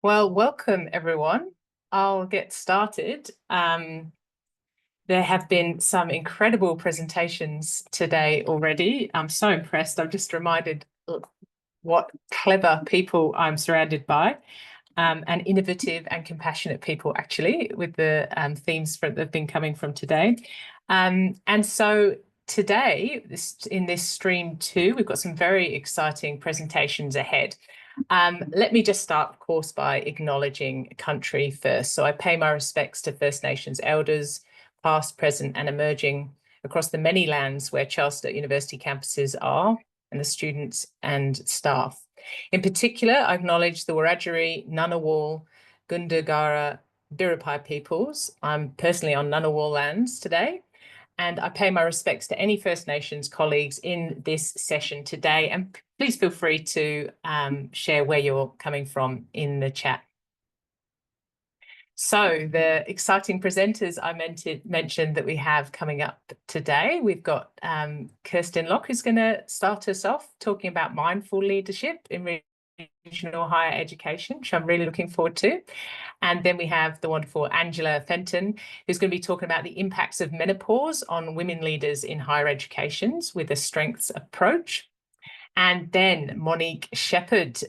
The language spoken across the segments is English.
Well, welcome everyone. I'll get started. There have been some incredible presentations today already. I'm so impressed. I'm just reminded what clever people I'm surrounded by, and innovative and compassionate people, actually, with the themes that have been coming from today. And so today, in this stream too, we've got some very exciting presentations ahead. Let me just start, of course, by acknowledging country first. So I pay my respects to First Nations elders, past, present, and emerging across the many lands where Charles Sturt University campuses are, and the students and staff. In particular, I acknowledge the Wiradjuri, Ngunnawal, Gundungurra, Biripi peoples. I'm personally on Ngunnawal lands today, and I pay my respects to any First Nations colleagues in this session today. And please feel free to share where you're coming from in the chat. So the exciting presenters I mentioned that we have coming up today, we've got Kirsten Locke, who's going to start us off talking about mindful leadership in regional higher education, which I'm really looking forward to. And then we have the wonderful Angela Fenton, who's going to be talking about the impacts of menopause on women leaders in higher educations with a strengths approach. And then Monique Shepherd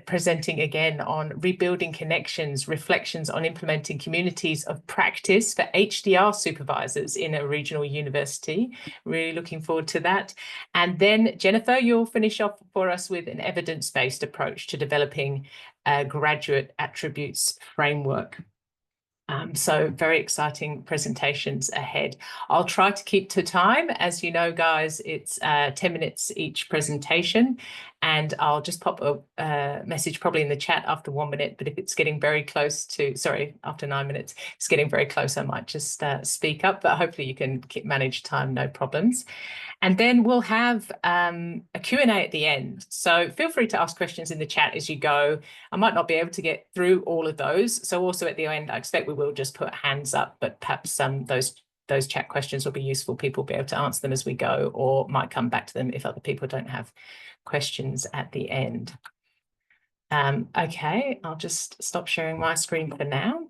presenting again on rebuilding connections, reflections on implementing communities of practice for HDR supervisors in a regional university. Really looking forward to that. And then Jennifer, you'll finish off for us with an evidence-based approach to developing a graduate attributes framework. So very exciting presentations ahead. I'll try to keep to time. As you know, guys, it's 10 minutes each presentation, and I'll just pop a message probably in the chat after 1 minute, but if it's getting very close to, sorry, after 9 minutes, it's getting very close, I might just speak up, but hopefully you can manage time, no problems. And then we'll have a Q&A at the end. So feel free to ask questions in the chat as you go. I might not be able to get through all of those. So also at the end, I expect we will just put hands up, but perhaps those chat questions will be useful. People will be able to answer them as we go, or might come back to them if other people don't have questions at the end. Okay, I'll just stop sharing my screen for now.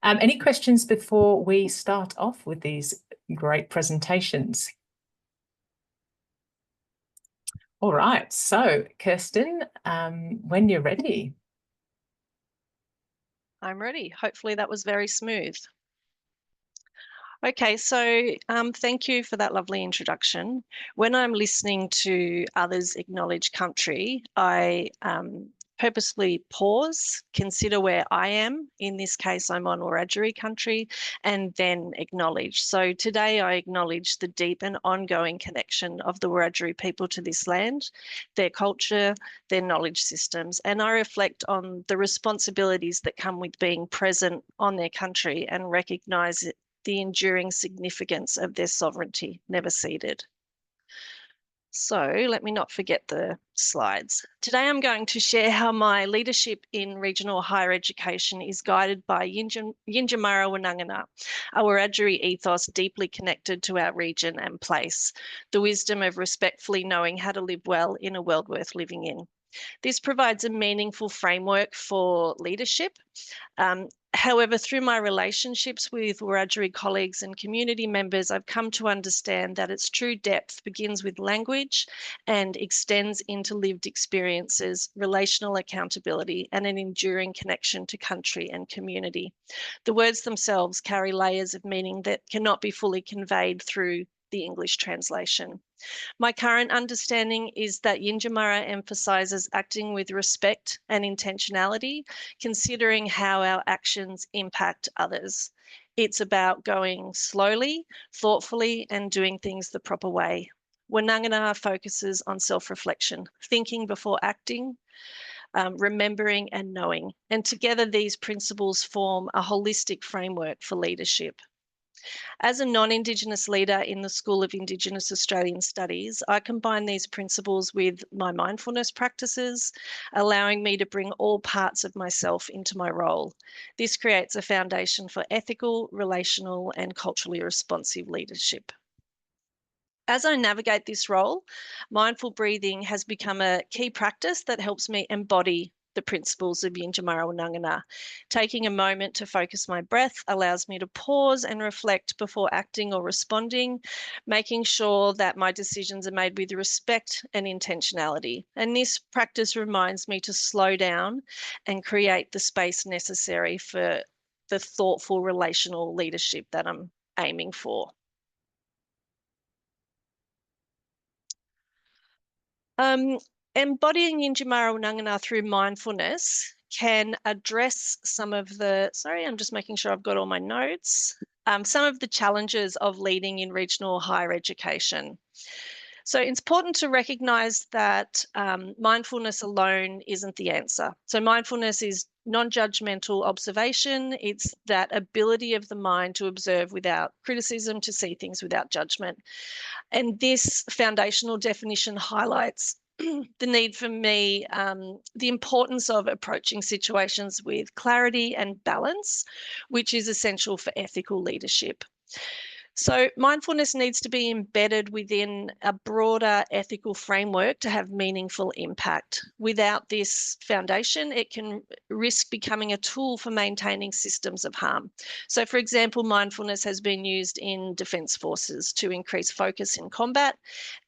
Any questions before we start off with these great presentations? All right, so Kirsten, when you're ready. I'm ready. Hopefully that was very smooth. Okay, so thank you for that lovely introduction. When I'm listening to others acknowledge country, I purposely pause, consider where I am. In this case, I'm on Wiradjuri country, and then acknowledge. So today I acknowledge the deep and ongoing connection of the Wiradjuri people to this land, their culture, their knowledge systems, and I reflect on the responsibilities that come with being present on their country and recognise the enduring significance of their sovereignty, never ceded. So let me not forget the slides. Today I'm going to share how my leadership in regional higher education is guided by Yinjamara Wanangana, a Wiradjuri ethos deeply connected to our region and place, the wisdom of respectfully knowing how to live well in a world worth living in. This provides a meaningful framework for leadership. However, through my relationships with Wiradjuri colleagues and community members, I've come to understand that its true depth begins with language and extends into lived experiences, relational accountability, and an enduring connection to country and community. The words themselves carry layers of meaning that cannot be fully conveyed through the English translation. My current understanding is that Yinjamara emphasises acting with respect and intentionality, considering how our actions impact others. It's about going slowly, thoughtfully, and doing things the proper way. Wanangana focuses on self-reflection, thinking before acting, remembering and knowing. And together these principles form a holistic framework for leadership. As a non-Indigenous leader in the School of Indigenous Australian Studies, I combine these principles with my mindfulness practices, allowing me to bring all parts of myself into my role. This creates a foundation for ethical, relational, and culturally responsive leadership. As I navigate this role, mindful breathing has become a key practice that helps me embody the principles of Yinjamarrawunangana. Taking a moment to focus my breath allows me to pause and reflect before acting or responding, making sure that my decisions are made with respect and intentionality. And this practice reminds me to slow down and create the space necessary for the thoughtful relational leadership that I'm aiming for. Embodying Yinjamarrawunangana through mindfulness can address some of the, sorry, I'm just making sure I've got all my notes, some of the challenges of leading in regional higher education. So it's important to recognise that mindfulness alone isn't the answer. So mindfulness is non-judgmental observation. It's that ability of the mind to observe without criticism, to see things without judgment. And this foundational definition highlights the need for me, the importance of approaching situations with clarity and balance, which is essential for ethical leadership. So mindfulness needs to be embedded within a broader ethical framework to have meaningful impact. Without this foundation, it can risk becoming a tool for maintaining systems of harm. So for example, mindfulness has been used in defence forces to increase focus in combat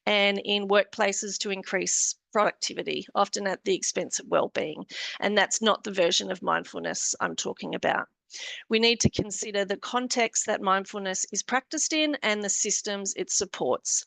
and in workplaces to increase productivity, often at the expense of well-being. And that's not the version of mindfulness I'm talking about. We need to consider the context that mindfulness is practiced in and the systems it supports.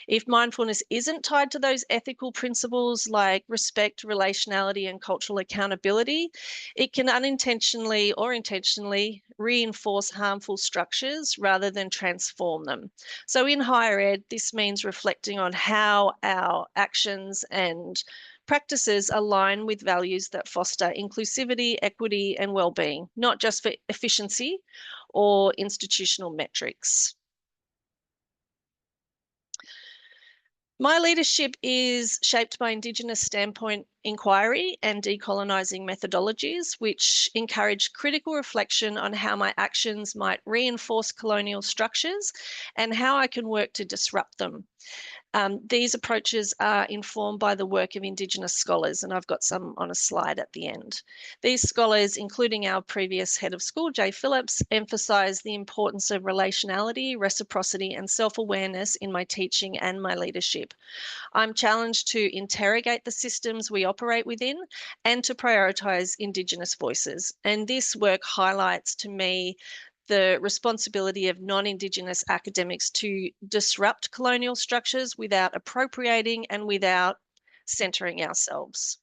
If mindfulness isn't tied to those ethical principles like respect, relationality, and cultural accountability, it can unintentionally or intentionally reinforce harmful structures rather than transform them. So in higher ed, this means reflecting on how our actions and practices align with values that foster inclusivity, equity, and well-being, not just for efficiency or institutional metrics. My leadership is shaped by Indigenous standpoint inquiry and decolonising methodologies, which encourage critical reflection on how my actions might reinforce colonial structures and how I can work to disrupt them. These approaches are informed by the work of Indigenous scholars, and I've got some on a slide at the end. These scholars, including our previous head of school, Jay Phillips, emphasise the importance of relationality, reciprocity, and self-awareness in my teaching and my leadership. I'm challenged to interrogate the systems we operate within and to prioritise Indigenous voices. And this work highlights to me the responsibility of non-Indigenous academics to disrupt colonial structures without appropriating and without centering ourselves.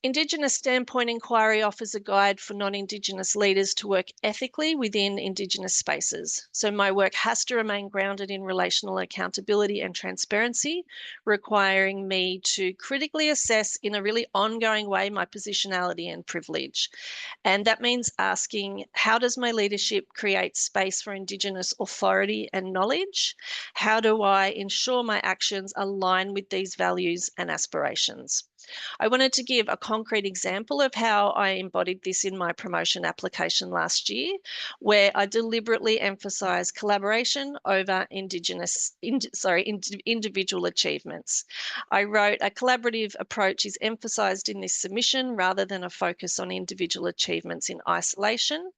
Indigenous standpoint inquiry offers a guide for non-Indigenous leaders to work ethically within Indigenous spaces. So my work has to remain grounded in relational accountability and transparency, requiring me to critically assess in a really ongoing way my positionality and privilege. And that means asking, how does my leadership create space for Indigenous authority and knowledge? How do I ensure my actions align with these values and aspirations? I wanted to give a concrete example of how I embodied this in my promotion application last year, where I deliberately emphasised collaboration over individual achievements. I wrote, a collaborative approach is emphasised in this submission rather than a focus on individual achievements in isolation,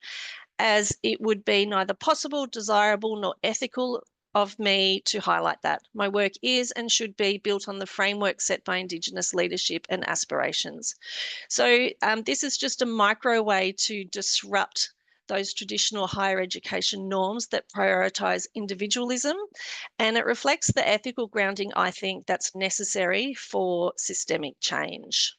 as it would be neither possible, desirable, nor ethical of me to highlight that. My work is and should be built on the framework set by Indigenous leadership and aspirations. So this is just a micro way to disrupt those traditional higher education norms that prioritise individualism, and it reflects the ethical grounding, I think, that's necessary for systemic change.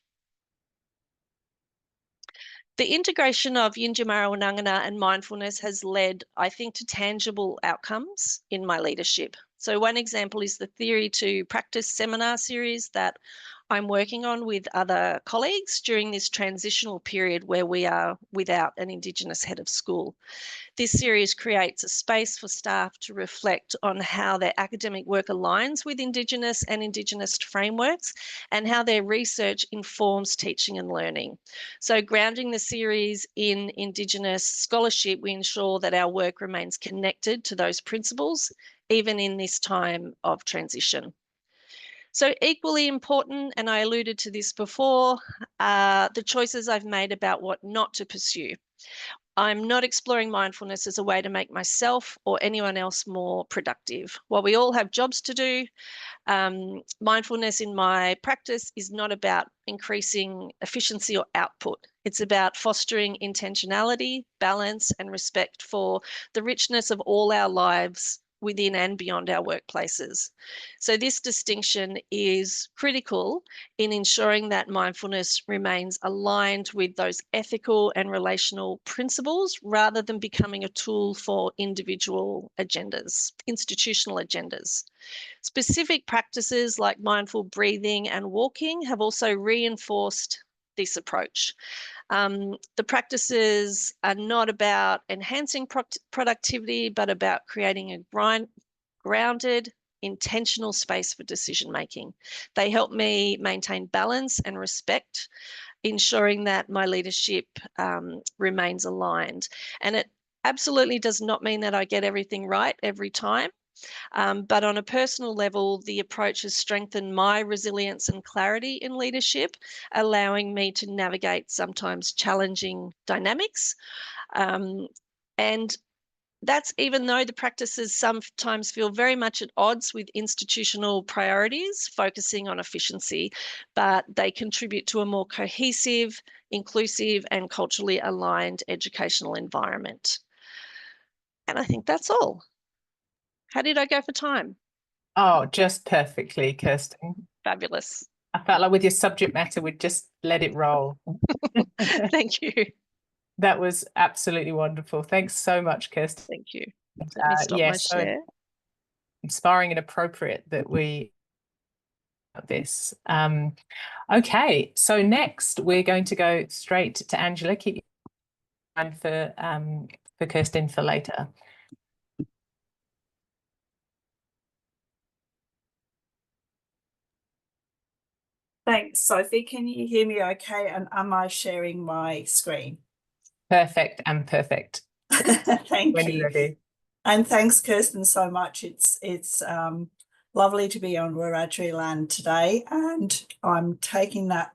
The integration of Yinjamarrawunangana and mindfulness has led, I think, to tangible outcomes in my leadership. So one example is the Theory to Practice seminar series that I'm working on with other colleagues during this transitional period where we are without an Indigenous head of school. This series creates a space for staff to reflect on how their academic work aligns with Indigenous and Indigenous frameworks and how their research informs teaching and learning. So grounding the series in Indigenous scholarship, we ensure that our work remains connected to those principles, even in this time of transition. So equally important, and I alluded to this before, the choices I've made about what not to pursue. I'm not exploring mindfulness as a way to make myself or anyone else more productive. While we all have jobs to do, mindfulness in my practice is not about increasing efficiency or output. It's about fostering intentionality, balance, and respect for the richness of all our lives within and beyond our workplaces. So this distinction is critical in ensuring that mindfulness remains aligned with those ethical and relational principles rather than becoming a tool for individual agendas, institutional agendas. Specific practices like mindful breathing and walking have also reinforced this approach. The practices are not about enhancing productivity, but about creating a grounded, intentional space for decision making. They help me maintain balance and respect, ensuring that my leadership remains aligned. And it absolutely does not mean that I get everything right every time. But on a personal level, the approach has strengthened my resilience and clarity in leadership, allowing me to navigate sometimes challenging dynamics. And that's even though the practices sometimes feel very much at odds with institutional priorities, focusing on efficiency, but they contribute to a more cohesive, inclusive, and culturally aligned educational environment. And I think that's all. How did I go for time? Oh, just perfectly, Kirsten. Fabulous. I felt like with your subject matter, we'd just let it roll. Thank you. That was absolutely wonderful. Thanks so much, Kirsten. Thank you. Let me stop my So share. inspiring and appropriate that we this. Okay, so next we're going to go straight to Angela. Keep your mind for Kirsten for later. Thanks, Sophie. Can you hear me okay? And am I sharing my screen? Perfect and perfect. Thank When you. you're ready. And thanks, Kirsten, so much. It's lovely to be on Wiradjuri land today, and I'm taking that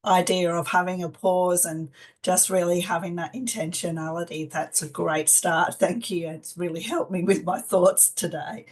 idea of having a pause and just really having that intentionality. That's a great start. Thank you. It's really helped me with my thoughts today.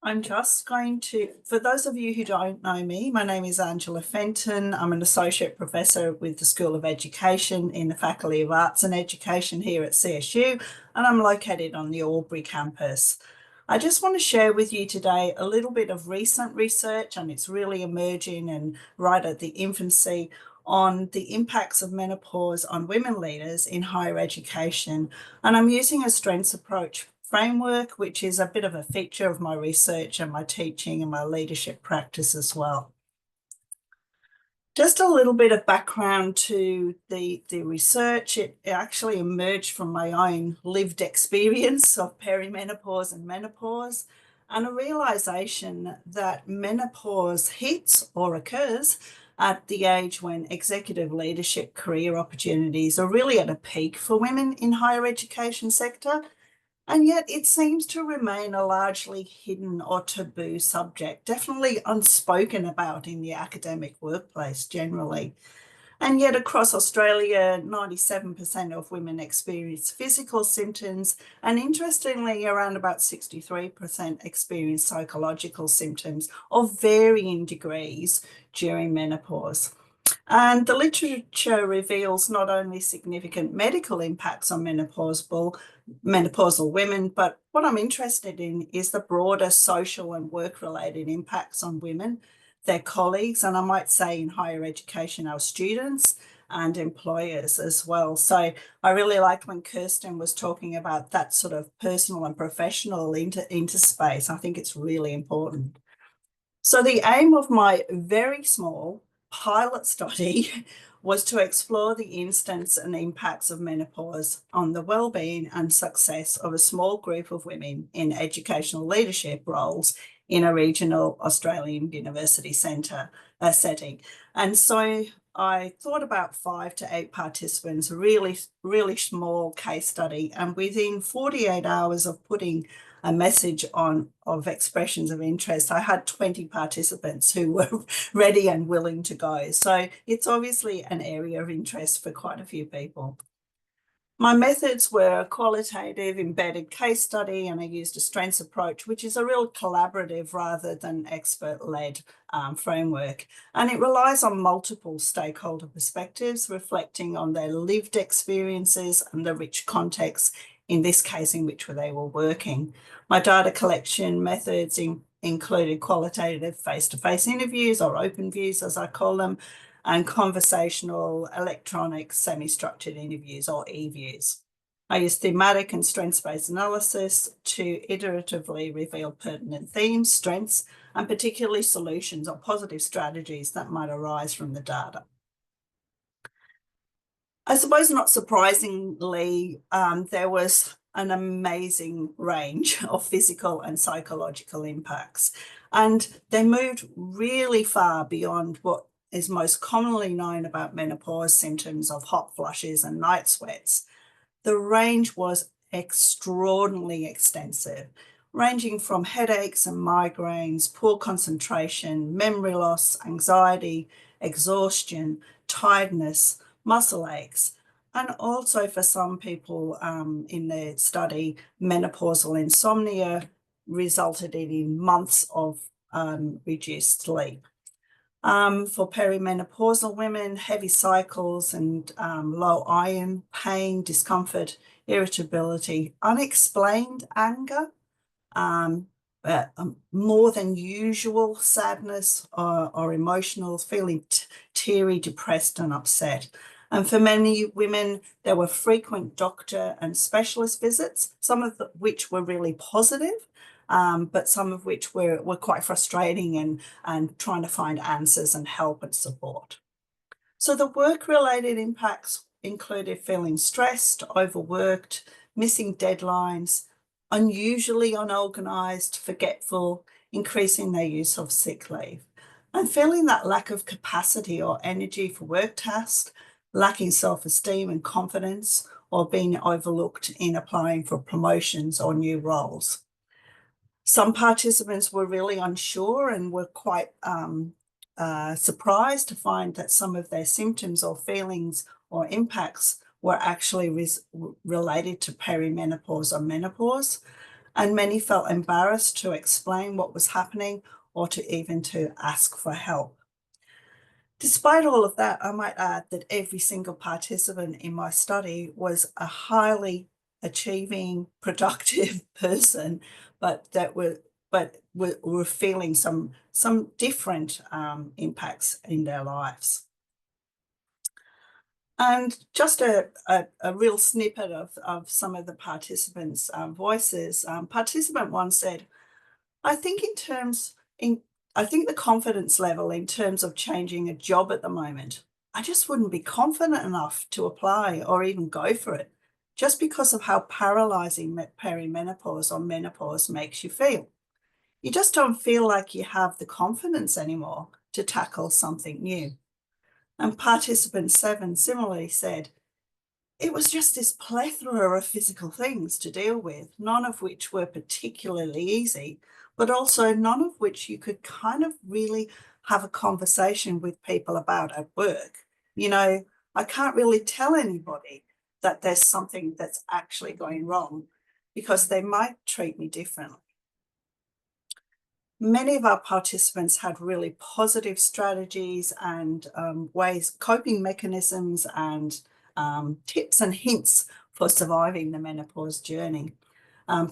I'm just going to, for those of you who don't know me, my name is Angela Fenton. I'm an associate professor with the School of Education in the Faculty of Arts and Education here at CSU, and I'm located on the Albury campus. I just want to share with you today a little bit of recent research, and it's really emerging and right at the infancy, on the impacts of menopause on women leaders in higher education. And I'm using a strengths approach framework, which is a bit of a feature of my research and my teaching and my leadership practice as well. Just a little bit of background to the research. It actually emerged from my own lived experience of perimenopause and menopause, and a realization that menopause hits or occurs at the age when executive leadership career opportunities are really at a peak for women in higher education sector. And yet it seems to remain a largely hidden or taboo subject, definitely unspoken about in the academic workplace generally. And yet across Australia, 97% of women experience physical symptoms, and interestingly, around about 63% experience psychological symptoms of varying degrees during menopause. And the literature reveals not only significant medical impacts on menopausal women, but what I'm interested in is the broader social and work-related impacts on women, their colleagues, and I might say in higher education, our students and employers as well. So I really liked when Kirsten was talking about that sort of personal and professional interspace. I think it's really important. So the aim of my very small pilot study was to explore the instance and impacts of menopause on the well-being and success of a small group of women in educational leadership roles in a regional Australian university setting. And so I thought about 5 to 8 participants, really small case study. And within 48 hours of putting a message of expressions of interest, I had 20 participants who were ready and willing to go. So it's obviously an area of interest for quite a few people. My methods were a qualitative embedded case study, and I used a strengths approach, which is a real collaborative rather than expert-led framework. And it relies on multiple stakeholder perspectives, reflecting on their lived experiences and the rich context, in this case, in which they were working. My data collection methods included qualitative face-to-face interviews, or open views as I call them, and conversational electronic semi-structured interviews, or eViews. I use thematic and strengths-based analysis to iteratively reveal pertinent themes, strengths, and particularly solutions or positive strategies that might arise from the data. I suppose not surprisingly, there was an amazing range of physical and psychological impacts, and they moved really far beyond what is most commonly known about menopause symptoms of hot flushes and night sweats. The range was extraordinarily extensive, ranging from headaches and migraines, poor concentration, memory loss, anxiety, exhaustion, tiredness, muscle aches, and also for some people in the study, menopausal insomnia resulted in months of reduced sleep. For perimenopausal women, heavy cycles and low iron, pain, discomfort, irritability, unexplained anger, more than usual sadness or emotional, feeling teary, depressed and upset. And for many women, there were frequent doctor and specialist visits, some of which were really positive, but some of which were quite frustrating and trying to find answers and help and support. So the work-related impacts included feeling stressed, overworked, missing deadlines, unusually unorganised, forgetful, increasing their use of sick leave, and feeling that lack of capacity or energy for work tasks, lacking self-esteem and confidence, or being overlooked in applying for promotions or new roles. Some participants were really unsure and were quite surprised to find that some of their symptoms or feelings or impacts were actually related to perimenopause or menopause. And many felt embarrassed to explain what was happening or even to ask for help. Despite all of that, I might add that every single participant in my study was a highly achieving, productive person, but were feeling some different impacts in their lives. And just a real snippet of some of the participants' voices. Participant 1 said, I think the confidence level in terms of changing a job at the moment, I just wouldn't be confident enough to apply or even go for it, just because of how paralysing perimenopause or menopause makes you feel. You just don't feel like you have the confidence anymore to tackle something new. And participant 7 similarly said, it was just this plethora of physical things to deal with, none of which were particularly easy, but also none of which you could kind of really have a conversation with people about at work. You know, I can't really tell anybody that there's something that's actually going wrong because they might treat me differently. Many of our participants had really positive strategies and coping mechanisms and tips and hints for surviving the menopause journey.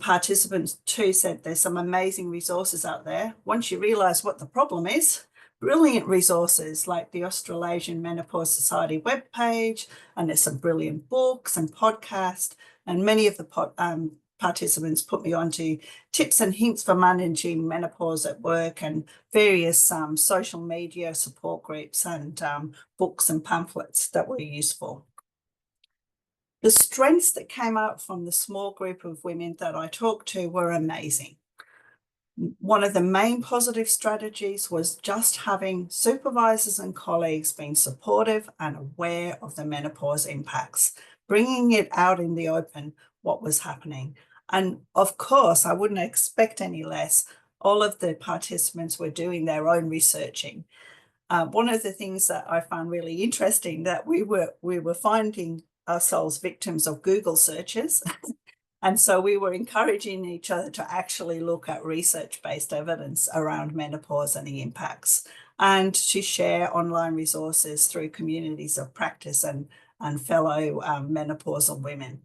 Participants 2 said there's some amazing resources out there. Once you realise what the problem is, brilliant resources like the Australasian Menopause Society webpage, and there's some brilliant books and podcasts, and many of the participants put me onto tips and hints for managing menopause at work and various social media support groups and books and pamphlets that were useful. The strengths that came out from the small group of women that I talked to were amazing. One of the main positive strategies was just having supervisors and colleagues being supportive and aware of the menopause impacts, bringing it out in the open what was happening, And of course, I wouldn't expect any less. All of the participants were doing their own researching. One of the things that I found really interesting, that we were finding ourselves victims of Google searches. And so we were encouraging each other to actually look at research-based evidence around menopause and the impacts, and to share online resources through communities of practice and fellow menopausal women.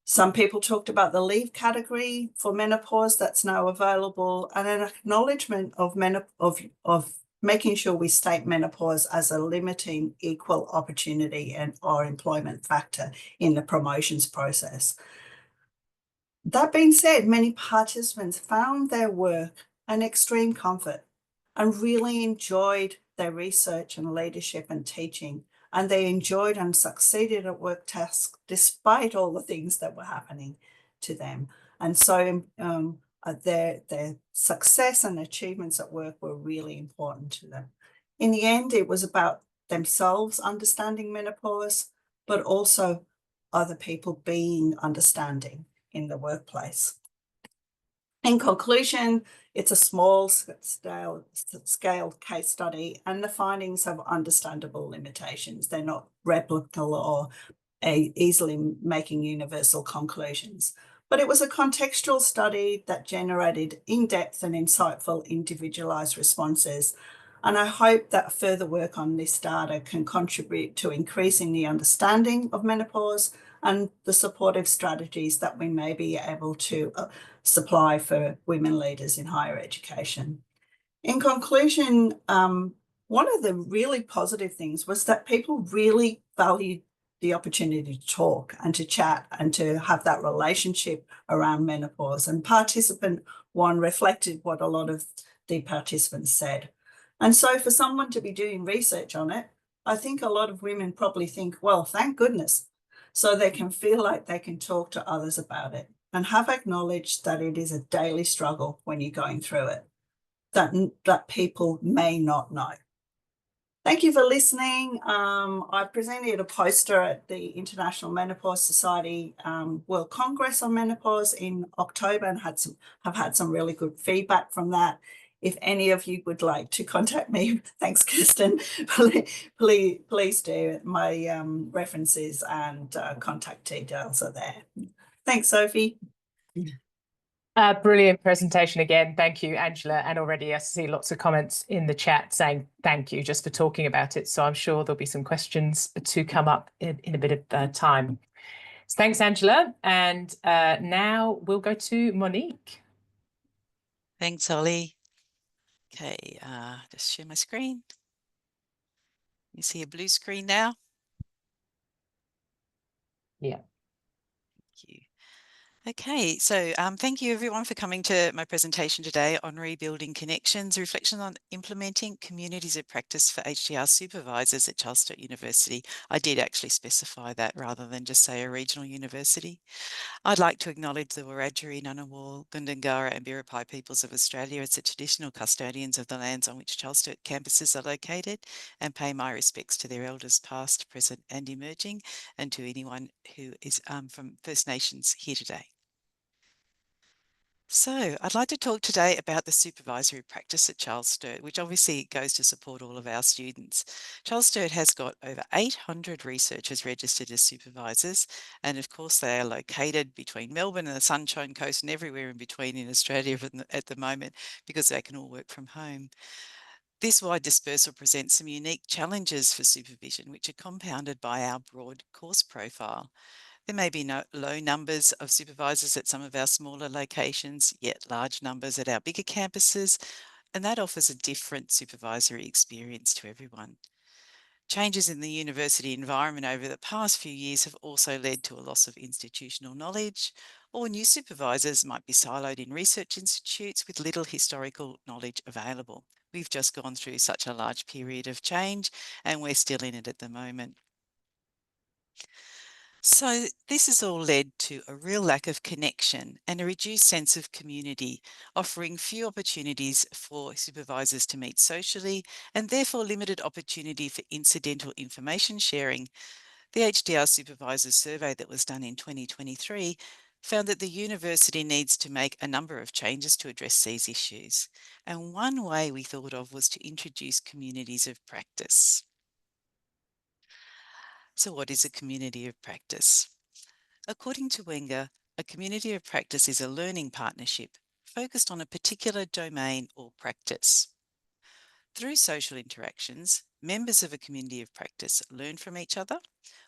Some people talked about the leave category for menopause that's now available, and an acknowledgement of making sure we state menopause as a limiting equal opportunity or employment factor in the promotions process. That being said, many participants found their work an extreme comfort and really enjoyed their research and leadership and teaching, and they enjoyed and succeeded at work tasks despite all the things that were happening to them. And so their success and achievements at work were really important to them. In the end, it was about themselves understanding menopause, but also other people being understanding in the workplace. In conclusion, it's a small scale case study, and the findings have understandable limitations. They're not replicable or easily making universal conclusions. But it was a contextual study that generated in-depth and insightful individualized responses. And I hope that further work on this data can contribute to increasing the understanding of menopause and the supportive strategies that we may be able to supply for women leaders in higher education. In conclusion, one of the really positive things was that people really valued the opportunity to talk and to chat and to have that relationship around menopause. And participant one reflected what a lot of the participants said. And so for someone to be doing research on it, I think a lot of women probably think, well, thank goodness, so they can feel like they can talk to others about it and have acknowledged that it is a daily struggle when you're going through it, that people may not know. Thank you for listening. I presented a poster at the International Menopause Society World Congress on Menopause in October, and have had some really good feedback from that. If any of you would like to contact me, thanks, Kirsten, please do. My references and contact details are there. Thanks, Sophie. Brilliant presentation again. Thank you, Angela. And already I see lots of comments in the chat saying thank you just for talking about it. So I'm sure there'll be some questions to come up in a bit of time. So thanks, Angela. And now we'll go to Monique. Thanks, Holly. Okay, just share my screen. You see a blue screen now? Yeah. Thank you. Okay, so thank you everyone for coming to my presentation today on Rebuilding Connections, reflection on implementing communities of practice for HDR supervisors at Charles Sturt University. I did actually specify that rather than just say a regional university. I'd like to acknowledge the Wiradjuri, Ngunnawal, Gundungurra and Biripi peoples of Australia as the traditional custodians of the lands on which Charles Sturt campuses are located, and pay my respects to their elders past, present and emerging, and to anyone who is from First Nations here today. So I'd like to talk today about the supervisory practice at Charles Sturt, which obviously goes to support all of our students. Charles Sturt has got over 800 researchers registered as supervisors, and of course they are located between Melbourne and the Sunshine Coast and everywhere in between in Australia at the moment, because they can all work from home. This wide dispersal presents some unique challenges for supervision, which are compounded by our broad course profile. There may be low numbers of supervisors at some of our smaller locations, yet large numbers at our bigger campuses, and that offers a different supervisory experience to everyone. Changes in the university environment over the past few years have also led to a loss of institutional knowledge, or new supervisors might be siloed in research institutes with little historical knowledge available. We've just gone through such a large period of change, and we're still in it at the moment. So this has all led to a real lack of connection and a reduced sense of community, offering few opportunities for supervisors to meet socially, and therefore limited opportunity for incidental information sharing. The HDR Supervisors Survey that was done in 2023 found that the university needs to make a number of changes to address these issues. And one way we thought of was to introduce communities of practice. So what is a community of practice? According to Wenger, a community of practice is a learning partnership focused on a particular domain or practice. Through social interactions, members of a community of practice learn from each other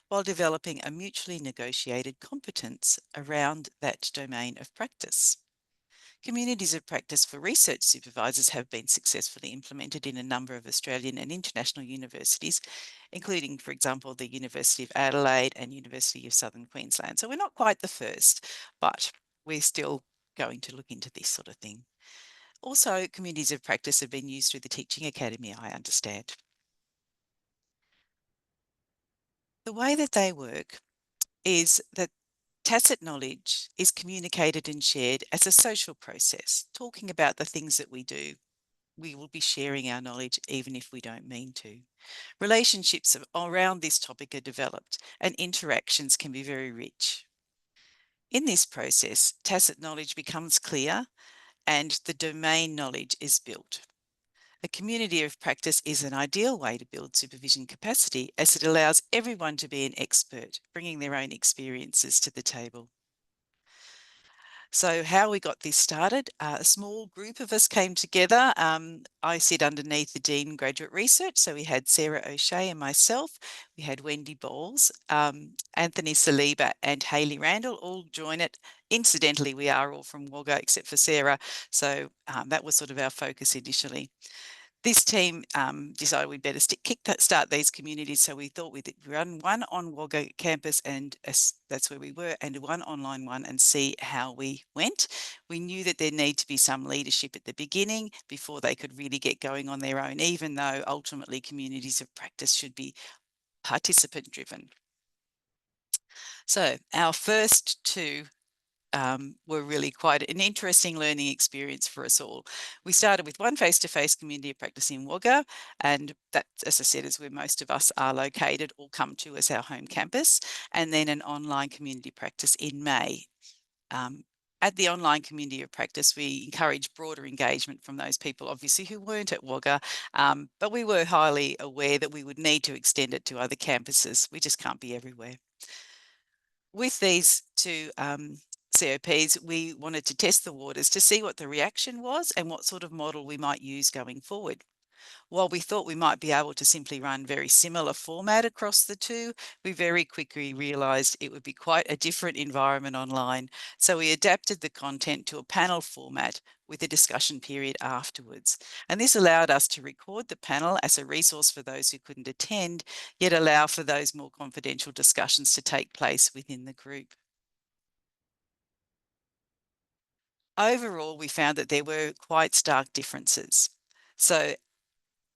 while developing a mutually negotiated competence around that domain of practice. Communities of practice for research supervisors have been successfully implemented in a number of Australian and international universities, including, for example, the University of Adelaide and University of Southern Queensland. So we're not quite the first, but we're still going to look into this sort of thing. Also, communities of practice have been used through the Teaching Academy, I understand. The way that they work is that tacit knowledge is communicated and shared as a social process, talking about the things that we do. We will be sharing our knowledge even if we don't mean to. Relationships around this topic are developed and interactions can be very rich. In this process, tacit knowledge becomes clear and the domain knowledge is built. A community of practice is an ideal way to build supervision capacity as it allows everyone to be an expert, bringing their own experiences to the table. So how we got this started, a small group of us came together. I sit underneath the Dean Graduate Research, so we had Sarah O'Shea and myself. We had Wendy Bowles, Anthony Saliba and Hayley Randall all join it. Incidentally, we are all from Wagga except for Sarah, so that was sort of our focus initially. This team decided we'd better start these communities, so we thought we'd run one on Wagga campus, and that's where we were, and one online one, and see how we went. We knew that there needed to be some leadership at the beginning before they could really get going on their own, even though ultimately communities of practice should be participant driven. So our first two were really quite an interesting learning experience for us all. We started with one face-to-face community of practice in Wagga, and that, as I said, is where most of us are located or come to as our home campus, and then an online community practice in May. At the online community of practice, we encourage broader engagement from those people, obviously, who weren't at Wagga, but we were highly aware that we would need to extend it to other campuses. We just can't be everywhere. With these two COPs, we wanted to test the waters to see what the reaction was and what sort of model we might use going forward. While we thought we might be able to simply run very similar format across the two, we very quickly realised it would be quite a different environment online. So we adapted the content to a panel format with a discussion period afterwards. And this allowed us to record the panel as a resource for those who couldn't attend, yet allow for those more confidential discussions to take place within the group. Overall, we found that there were quite stark differences. So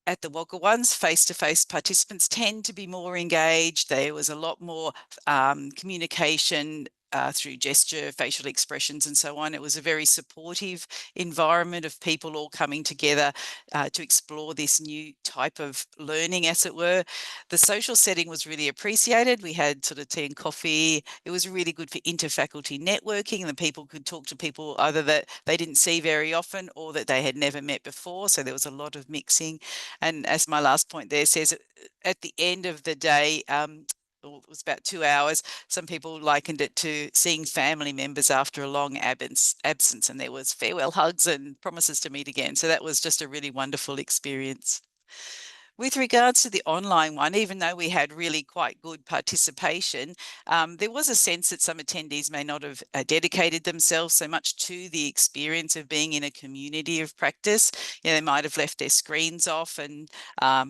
at the Wagga ones, face-to-face participants tend to be more engaged. There was a lot more communication through gesture, facial expressions and so on. It was a very supportive environment of people all coming together to explore this new type of learning, as it were. The social setting was really appreciated. We had sort of tea and coffee. It was really good for interfaculty networking, and the people could talk to people either that they didn't see very often or that they had never met before. So there was a lot of mixing. And as my last point there says, at the end of the day, it was about 2 hours, some people likened it to seeing family members after a long absence, and there was farewell hugs and promises to meet again. So that was just a really wonderful experience. With regards to the online one, even though we had really quite good participation, there was a sense that some attendees may not have dedicated themselves so much to the experience of being in a community of practice. You know, they might have left their screens off, and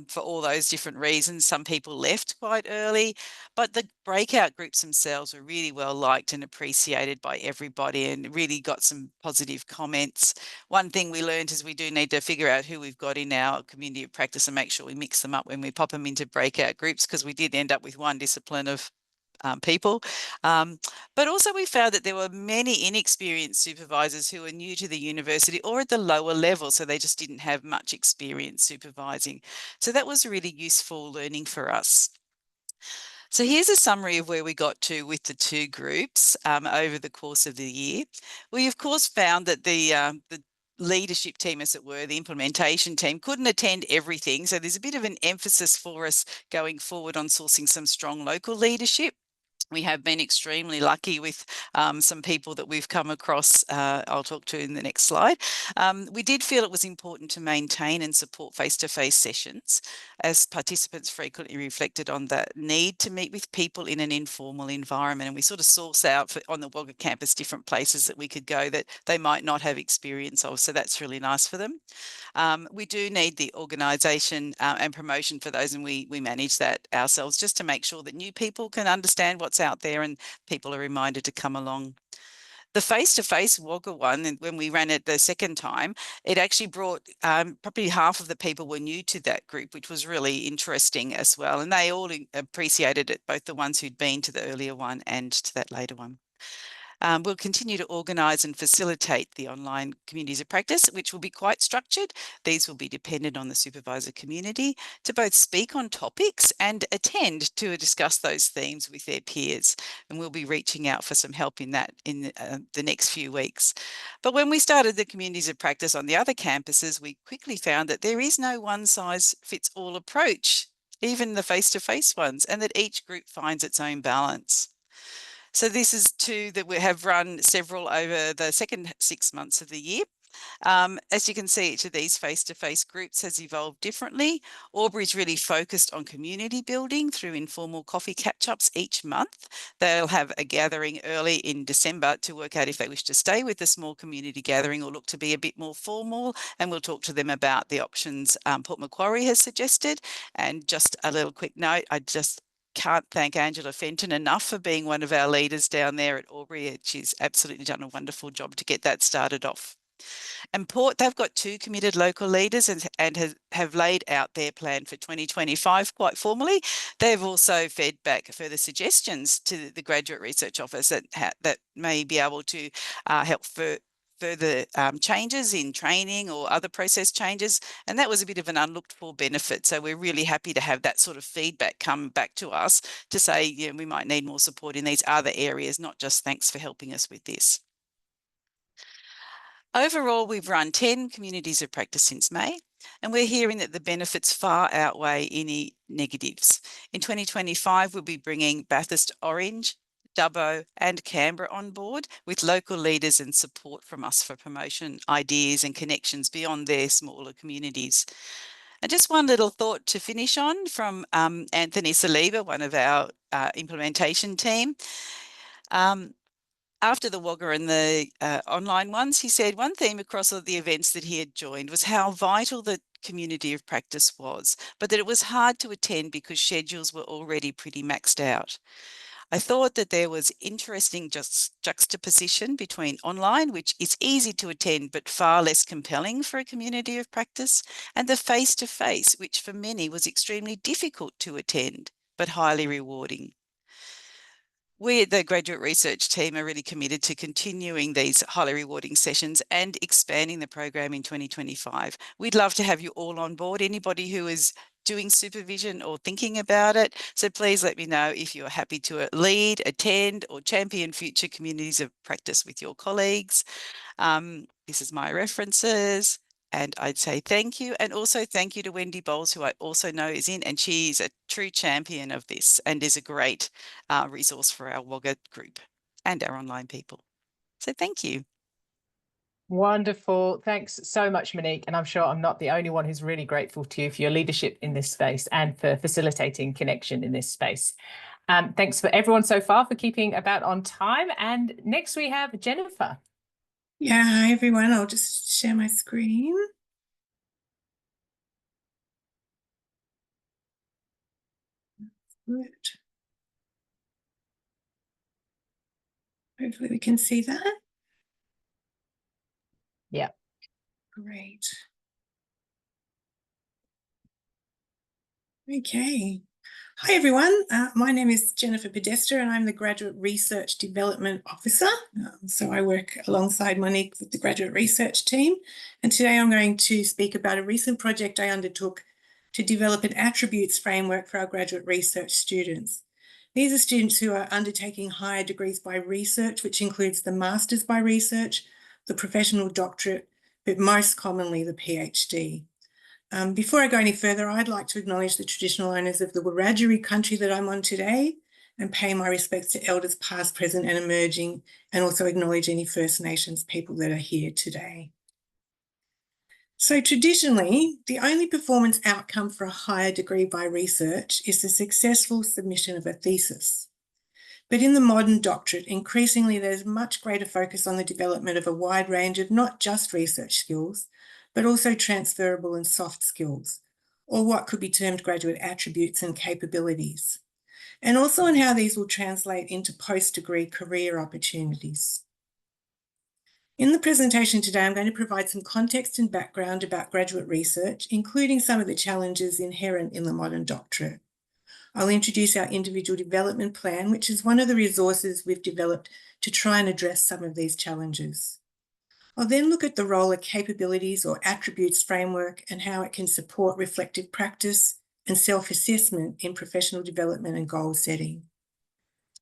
for all those different reasons, some people left quite early. But the breakout groups themselves were really well liked and appreciated by everybody, and really got some positive comments. One thing we learned is we do need to figure out who we've got in our community of practice and make sure we mix them up when we pop them into breakout groups, because we did end up with one discipline of people. But also we found that there were many inexperienced supervisors who were new to the university or at the lower level, so they just didn't have much experience supervising. So that was really useful learning for us. So here's a summary of where we got to with the two groups over the course of the year. We, of course, found that the leadership team, as it were, the implementation team, couldn't attend everything. So there's a bit of an emphasis for us going forward on sourcing some strong local leadership. We have been extremely lucky with some people that we've come across, I'll talk to in the next slide. We did feel it was important to maintain and support face-to-face sessions, as participants frequently reflected on the need to meet with people in an informal environment. And we sort of source out on the Wagga campus different places that we could go that they might not have experience of. So that's really nice for them. We do need the organisation and promotion for those, and we manage that ourselves just to make sure that new people can understand what's out there and people are reminded to come along. The face-to-face Wagga one, and when we ran it the second time, it actually brought probably half of the people were new to that group, which was really interesting as well. And they all appreciated it, both the ones who'd been to the earlier one and to that later one. We'll continue to organise and facilitate the online communities of practice, which will be quite structured. These will be dependent on the supervisor community to both speak on topics and attend to discuss those themes with their peers. And we'll be reaching out for some help in that in the next few weeks. But when we started the communities of practice on the other campuses, we quickly found that there is no one-size-fits-all approach, even the face-to-face ones, and that each group finds its own balance. So this is two that we have run several over the second 6 months of the year. As you can see, each of these face-to-face groups has evolved differently. Albury's really focused on community building through informal coffee catch-ups each month. They'll have a gathering early in December to work out if they wish to stay with the small community gathering or look to be a bit more formal. And we'll talk to them about the options Port Macquarie has suggested. And just a little quick note, I just can't thank Angela Fenton enough for being one of our leaders down there at Albury. She's absolutely done a wonderful job to get that started off. And Port, they've got two committed local leaders and have laid out their plan for 2025 quite formally. They've also fed back further suggestions to the Graduate Research Office that may be able to help further changes in training or other process changes, and that was a bit of an unlooked for benefit. So we're really happy to have that sort of feedback come back to us to say, you know, we might need more support in these other areas, not just thanks for helping us with this. Overall, we've run 10 communities of practice since May, and we're hearing that the benefits far outweigh any negatives. In 2025, we'll be bringing Bathurst Orange, Dubbo and Canberra on board with local leaders and support from us for promotion, ideas and connections beyond their smaller communities. And just one little thought to finish on from Anthony Saliba, one of our implementation team. After the Wagga and the online ones, he said one theme across all the events that he had joined was how vital the community of practice was, but that it was hard to attend because schedules were already pretty maxed out. I thought that there was interesting juxtaposition between online, which is easy to attend but far less compelling for a community of practice, and the face-to-face, which for many was extremely difficult to attend but highly rewarding. We at the graduate research team are really committed to continuing these highly rewarding sessions and expanding the program in 2025. We'd love to have you all on board, anybody who is doing supervision or thinking about it. So please let me know if you're happy to lead, attend or champion future communities of practice with your colleagues. This is my references. And I'd say thank you. And also thank you to Wendy Bowles, who I also know is in, and she's a true champion of this and is a great resource for our Wagga group and our online people. So thank you. Wonderful. Thanks so much, Monique. And I'm sure I'm not the only one who's really grateful to you for your leadership in this space and for facilitating connection in this space. Thanks for everyone so far for keeping about on time. And next we have Jennifer. Yeah, hi everyone. I'll just share my screen. Good. Hopefully we can see that. Yeah. Great. Okay. Hi everyone, my name is Jennifer Podesta and I'm the Graduate Research Development Officer. So I work alongside Monique with the Graduate Research team, and today I'm going to speak about a recent project I undertook to develop an attributes framework for our graduate research students. These are students who are undertaking higher degrees by research, which includes the Masters by Research, the Professional Doctorate, but most commonly the PhD. Before I go any further, I'd like to acknowledge the traditional owners of the Wiradjuri country that I'm on today and pay my respects to elders past, present and emerging, and also acknowledge any First Nations people that are here today. So traditionally, the only performance outcome for a higher degree by research is the successful submission of a thesis. But in the modern doctorate, increasingly there's much greater focus on the development of a wide range of not just research skills, but also transferable and soft skills, or what could be termed graduate attributes and capabilities, and also on how these will translate into post-degree career opportunities. In the presentation today, I'm going to provide some context and background about graduate research, including some of the challenges inherent in the modern doctorate. I'll introduce our individual development plan, which is one of the resources we've developed to try and address some of these challenges. I'll then look at the role of capabilities or attributes framework and how it can support reflective practice and self-assessment in professional development and goal setting.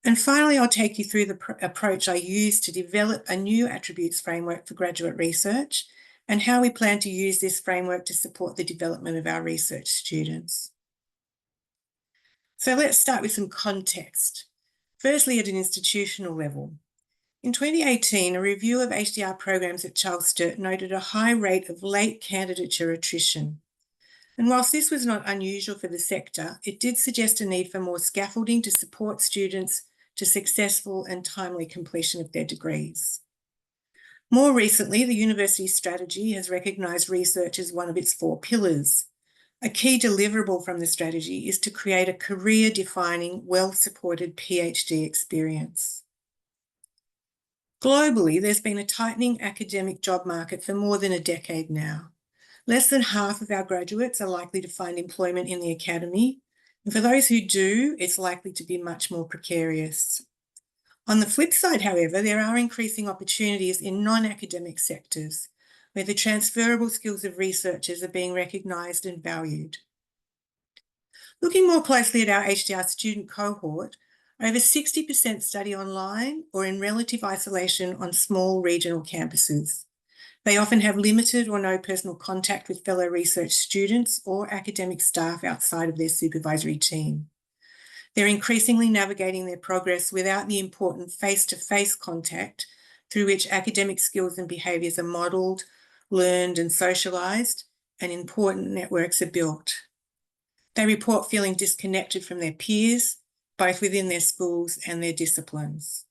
And finally, I'll take you through the approach I use to develop a new attributes framework for graduate research and how we plan to use this framework to support the development of our research students. So let's start with some context. Firstly, at an institutional level. In 2018, a review of HDR programs at Charles Sturt noted a high rate of late candidature attrition. And whilst this was not unusual for the sector, it did suggest a need for more scaffolding to support students to successful and timely completion of their degrees. More recently, the university's strategy has recognised research as one of its 4 pillars. A key deliverable from the strategy is to create a career-defining, well-supported PhD experience. Globally, there's been a tightening academic job market for more than a decade now. Less than half of our graduates are likely to find employment in the academy, and for those who do, it's likely to be much more precarious. On the flip side, however, there are increasing opportunities in non-academic sectors, where the transferable skills of researchers are being recognised and valued. Looking more closely at our HDR student cohort, over 60% study online or in relative isolation on small regional campuses. They often have limited or no personal contact with fellow research students or academic staff outside of their supervisory team. They're increasingly navigating their progress without the important face-to-face contact through which academic skills and behaviours are modelled, learned and socialised, and important networks are built. They report feeling disconnected from their peers, both within their schools and their disciplines.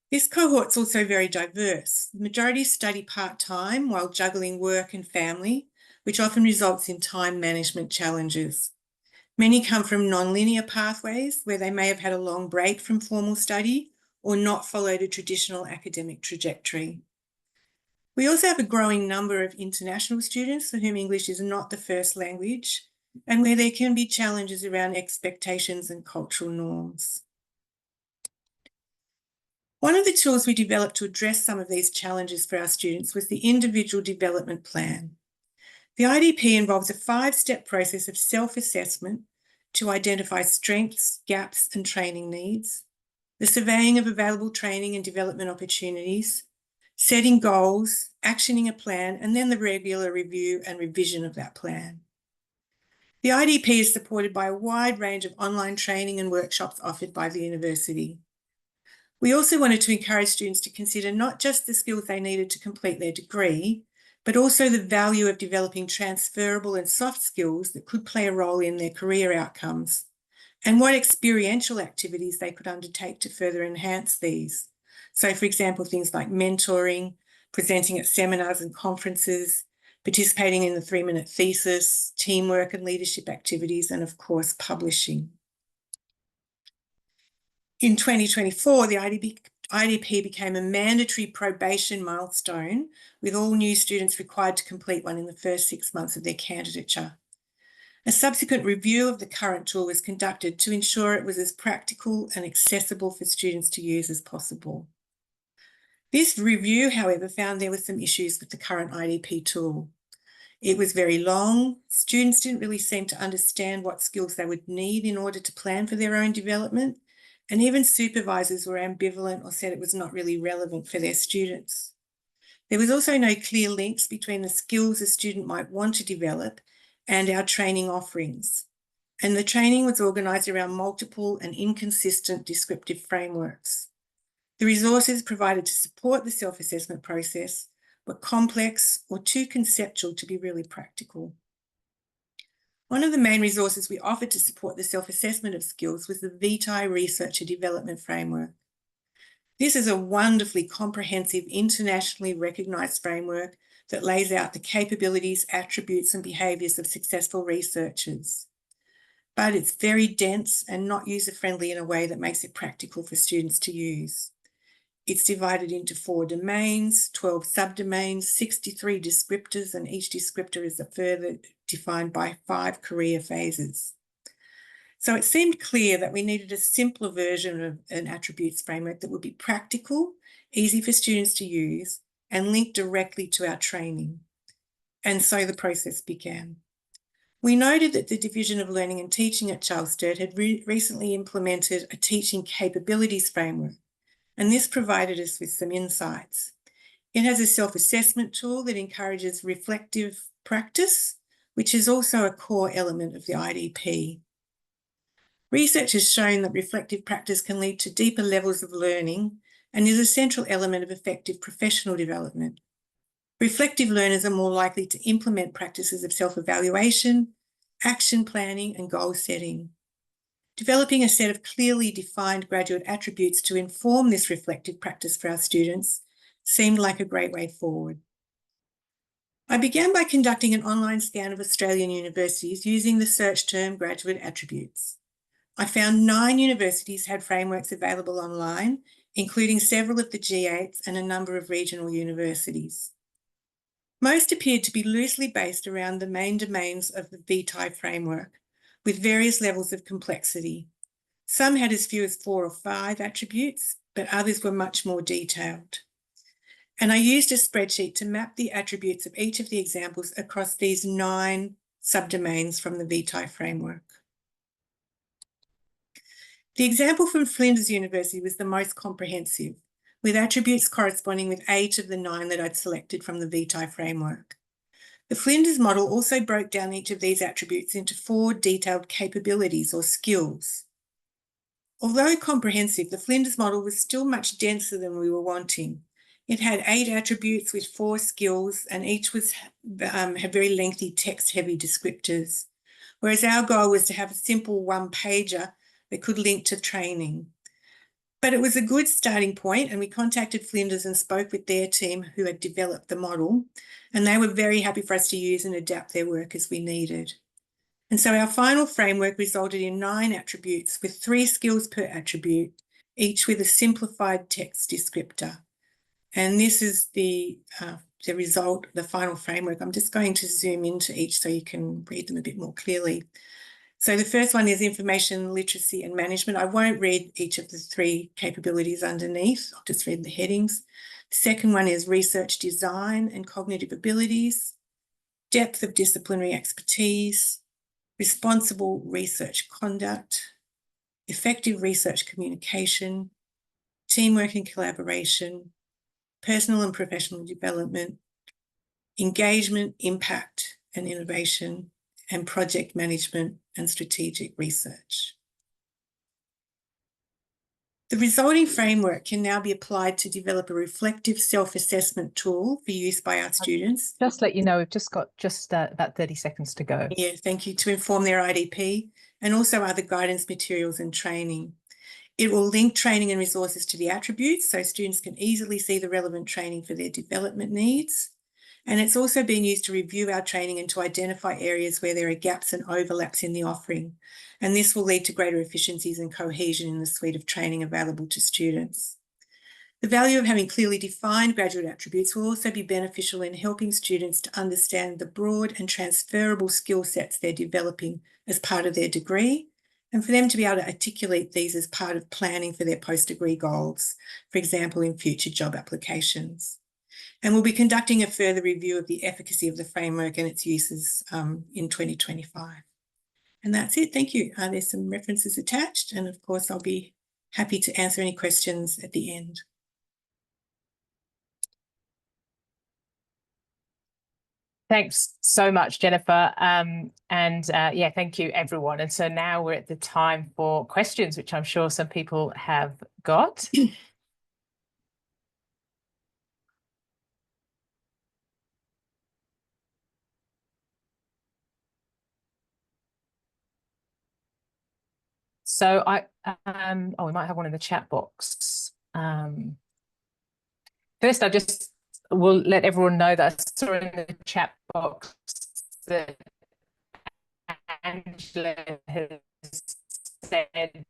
This cohort's also very diverse. The majority study part-time while juggling work and family, which often results in time management challenges. Many come from non-linear pathways where they may have had a long break from formal study or not followed a traditional academic trajectory. We also have a growing number of international students for whom English is not the first language and where there can be challenges around expectations and cultural norms. One of the tools we developed to address some of these challenges for our students was the individual development plan. The IDP involves a 5-step process of self-assessment to identify strengths, gaps and training needs, the surveying of available training and development opportunities, setting goals, actioning a plan, and then the regular review and revision of that plan. The IDP is supported by a wide range of online training and workshops offered by the university. We also wanted to encourage students to consider not just the skills they needed to complete their degree, but also the value of developing transferable and soft skills that could play a role in their career outcomes, and what experiential activities they could undertake to further enhance these. So, for example, things like mentoring, presenting at seminars and conferences, participating in the 3-minute thesis, teamwork and leadership activities, and of course, publishing. In 2024, the IDP became a mandatory probation milestone, with all new students required to complete one in the first 6 months of their candidature. A subsequent review of the current tool was conducted to ensure it was as practical and accessible for students to use as possible. This review, however, found there were some issues with the current IDP tool. It was very long. Students didn't really seem to understand what skills they would need in order to plan for their own development. And even supervisors were ambivalent or said it was not really relevant for their students. There was also no clear links between the skills a student might want to develop and our training offerings. And the training was organised around multiple and inconsistent descriptive frameworks. The resources provided to support the self-assessment process were complex or too conceptual to be really practical. One of the main resources we offered to support the self-assessment of skills was the VTI Researcher Development Framework. This is a wonderfully comprehensive, internationally recognised framework that lays out the capabilities, attributes and behaviours of successful researchers. But it's very dense and not user-friendly in a way that makes it practical for students to use. It's divided into 4 domains, 12 subdomains, 63 descriptors, and each descriptor is further defined by 5 career phases. So it seemed clear that we needed a simpler version of an attributes framework that would be practical, easy for students to use, and linked directly to our training. And so the process began. We noted that the Division of Learning and Teaching at Charles Sturt had recently implemented a teaching capabilities framework, and this provided us with some insights. It has a self-assessment tool that encourages reflective practice, which is also a core element of the IDP. Research has shown that reflective practice can lead to deeper levels of learning and is a central element of effective professional development. Reflective learners are more likely to implement practices of self-evaluation, action planning, and goal setting. Developing a set of clearly defined graduate attributes to inform this reflective practice for our students seemed like a great way forward. I began by conducting an online scan of Australian universities using the search term graduate attributes. I found 9 universities had frameworks available online, including several of the G8s and a number of regional universities. Most appeared to be loosely based around the main domains of the VTI framework, with various levels of complexity. Some had as few as 4 or 5 attributes, but others were much more detailed. And I used a spreadsheet to map the attributes of each of the examples across these 9 subdomains from the VTI framework. The example from Flinders University was the most comprehensive, with attributes corresponding with 8 of the 9 that I'd selected from the VTI framework. The Flinders model also broke down each of these attributes into 4 detailed capabilities or skills. Although comprehensive, the Flinders model was still much denser than we were wanting. It had 8 attributes with 4 skills, and each had very lengthy text-heavy descriptors, whereas our goal was to have a simple one-pager that could link to training. But it was a good starting point, and we contacted Flinders and spoke with their team who had developed the model, and they were very happy for us to use and adapt their work as we needed. And so our final framework resulted in 9 attributes with 3 skills per attribute, each with a simplified text descriptor. And this is the result, the final framework. I'm just going to zoom into each so you can read them a bit more clearly. So the first one is information literacy and management. I won't read each of the 3 capabilities underneath. I'll just read the headings. The second one is research design and cognitive abilities, depth of disciplinary expertise, responsible research conduct, effective research communication, teamwork and collaboration, personal and professional development, engagement, impact and innovation, and project management and strategic research. The resulting framework can now be applied to develop a reflective self-assessment tool for use by our students. Just let you know, we've just got about 30 seconds to go. Yeah, thank you. To inform their IDP and also other guidance materials and training. It will link training and resources to the attributes so students can easily see the relevant training for their development needs. And it's also been used to review our training and to identify areas where there are gaps and overlaps in the offering. And this will lead to greater efficiencies and cohesion in the suite of training available to students. The value of having clearly defined graduate attributes will also be beneficial in helping students to understand the broad and transferable skill sets they're developing as part of their degree, and for them to be able to articulate these as part of planning for their post-degree goals, for example, in future job applications. And we'll be conducting a further review of the efficacy of the framework and its uses in 2025. And that's it. Thank you. There's some references attached, and of course I'll be happy to answer any questions at the end. Thanks so much, Jennifer. Yeah, thank you, everyone. And so now we're at the time for questions, which I'm sure some people have got. So we might have one in the chat box. First, I just will let everyone know that I saw in the chat box that Angela has said,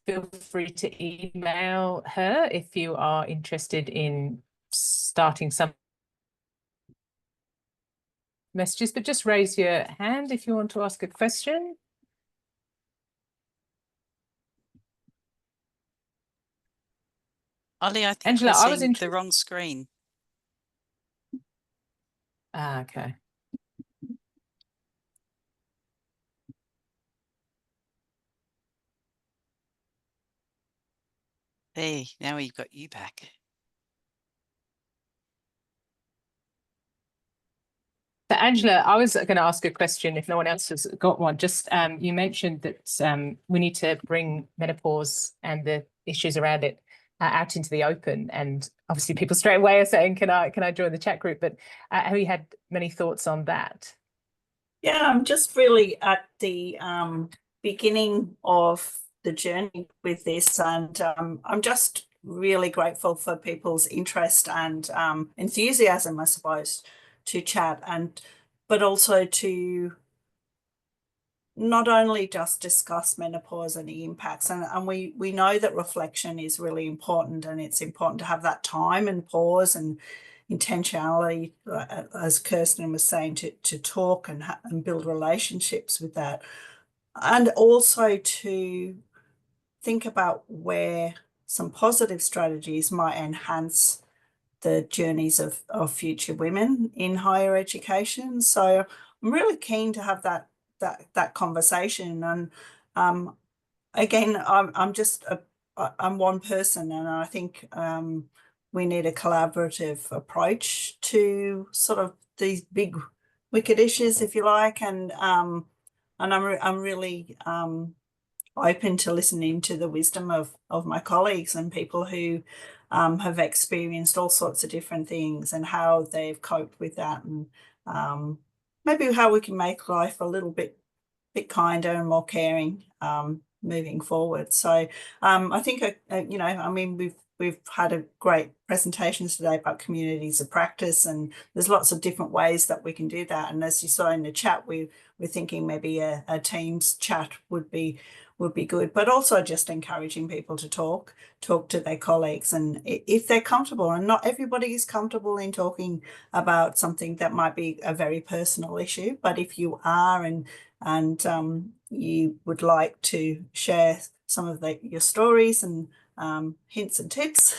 feel free to email her if you are interested in starting some messages, but just raise your hand if you want to ask a question. Ollie, I think Angela, we're I was seeing the wrong screen. Okay. There, now we've got you back. So Angela, I was going to ask a question if no one else has got one. Just you mentioned that we need to bring menopause and the issues around it out into the open, and obviously people straight away are saying, "Can I join the chat group?" But have you had many thoughts on that? Yeah, I'm just really at the beginning of the journey with this, and I'm just really grateful for people's interest and enthusiasm, I suppose, to chat, but also to not only just discuss menopause and the impacts, and we know that reflection is really important, and it's important to have that time and pause and intentionality, as Kirsten was saying, to talk and build relationships with that, and also to think about where some positive strategies might enhance the journeys of future women in higher education. So I'm really keen to have that conversation. And again, I'm one person, and I think we need a collaborative approach to sort of these big wicked issues, if you like. And I'm really open to listening to the wisdom of my colleagues and people who have experienced all sorts of different things and how they've coped with that, and maybe how we can make life a little bit kinder and more caring moving forward. So I think I mean, we've had a great presentations today about communities of practice, and there's lots of different ways that we can do that. And as you saw in the chat, we're thinking maybe a Teams chat would be good, but also just encouraging people to talk to their colleagues, and if they're comfortable. And not everybody is comfortable in talking about something that might be a very personal issue, but if you are and you would like to share some of your stories and hints and tips,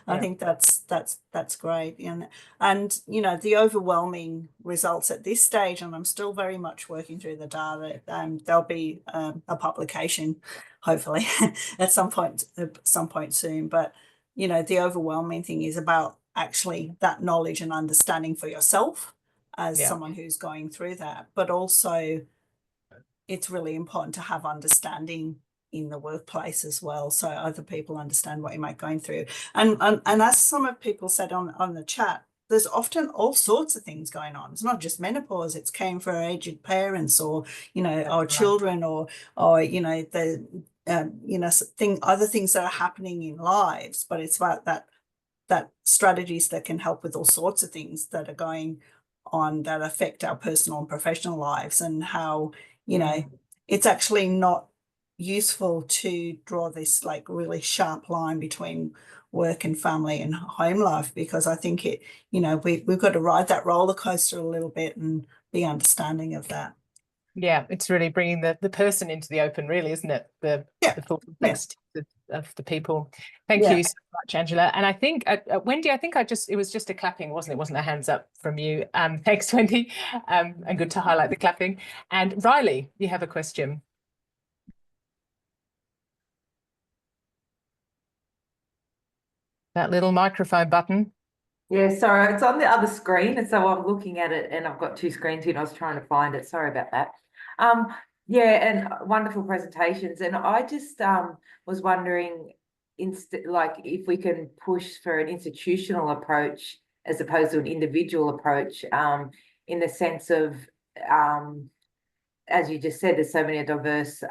I think that's great. And you know, the overwhelming results at this stage, and I'm still very much working through the data, there'll be a publication hopefully at some point soon. But you know, the overwhelming thing is about actually that knowledge and understanding for yourself as someone who's going through that, but also it's really important to have understanding in the workplace as well, so other people understand what you might be going through. And as some of people said on the chat, there's often all sorts of things going on. It's not just menopause, it's caring for aged parents, or you know, or children, or you know, the you know, other things that are happening in lives. But it's about that strategies that can help with all sorts of things that are going on that affect our personal and professional lives, and how, you know, it's actually not useful to draw this like really sharp line between work and family and home life, because I think it, you know, we've got to ride that roller coaster a little bit and be understanding of that. Yeah, it's really bringing the person into the open, really, isn't it? The full complexity of the people. Thank Yeah. you so much, Angela. And I think Wendy, I think it was just a clapping, wasn't it? Wasn't a hands up from you. Thanks, Wendy. And good to highlight the clapping. And Riley, you have a question. That little microphone button. Yeah, sorry, it's on the other screen, and so I'm looking at it, and I've got two screens here, and I was trying to find it. Sorry about that. Yeah, and wonderful presentations, and I just was wondering, like, if we can push for an institutional approach as opposed to an individual approach, in the sense of, as you just said, there's so many diverse,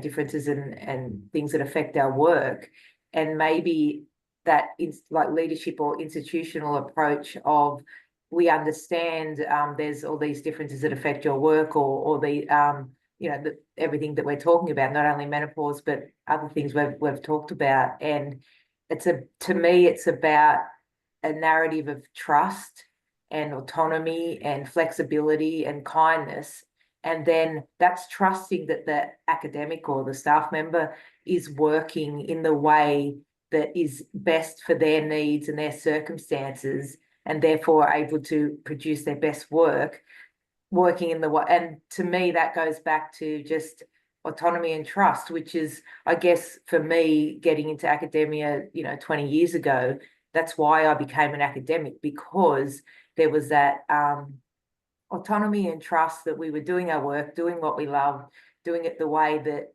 differences and things that affect our work, and maybe that is like leadership or institutional approach of, we understand there's all these differences that affect your work, or the everything that we're talking about, not only menopause but other things we've talked about. And to me it's about a narrative of trust and autonomy and flexibility and kindness. And then that's trusting that the academic or the staff member is working in the way that is best for their needs and their circumstances, and therefore able to produce their best work, working in the way. And to me, that goes back to just autonomy and trust, which is, I guess, for me, getting into academia, 20 years ago, that's why I became an academic, because there was that autonomy and trust that we were doing our work, doing what we loved, doing it the way that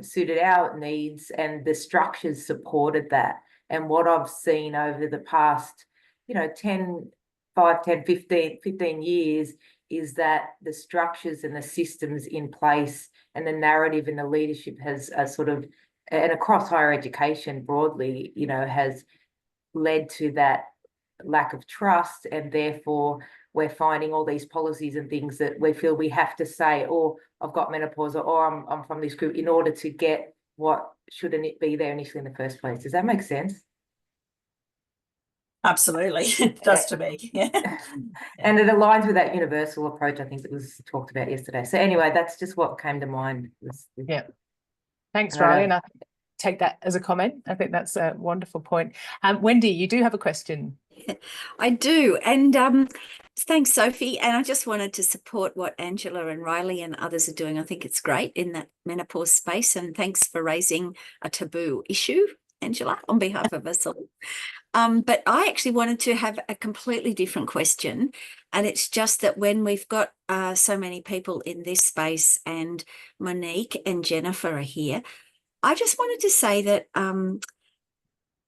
suited our needs, and the structures supported that. And what I've seen over the past, 10, 15 years is that the structures and the systems in place and the narrative and the leadership has sort of, and across higher education broadly, has led to that lack of trust, and therefore we're finding all these policies and things that we feel we have to say, or I've got menopause, or I'm from this group, in order to get what shouldn't it be there initially in the first place. Does that make sense? Absolutely, it does to me. Yeah. And it aligns with that universal approach I think that was talked about yesterday. So anyway, that's just what came to mind. Yeah. Thanks, Riley. And I take that as a comment. I think that's a wonderful point. Wendy, you do have a question. I do. And thanks, Sophie. And I just wanted to support what Angela and Riley and others are doing. I think it's great in that menopause space. And thanks for raising a taboo issue, Angela, on behalf of us all. But I actually wanted to have a completely different question. And it's just that when we've got so many people in this space, and Monique and Jennifer are here, I just wanted to say that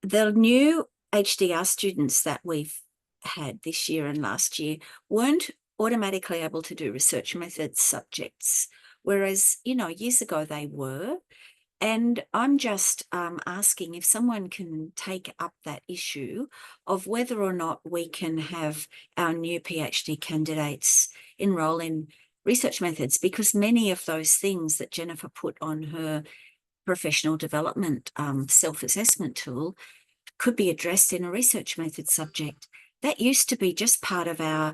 the new HDR students that we've had this year and last year weren't automatically able to do research methods subjects, whereas, years ago they were. And I'm just asking if someone can take up that issue of whether or not we can have our new PhD candidates enroll in research methods, because many of those things that Jennifer put on her professional development self-assessment tool could be addressed in a research method subject. That used to be just part of our,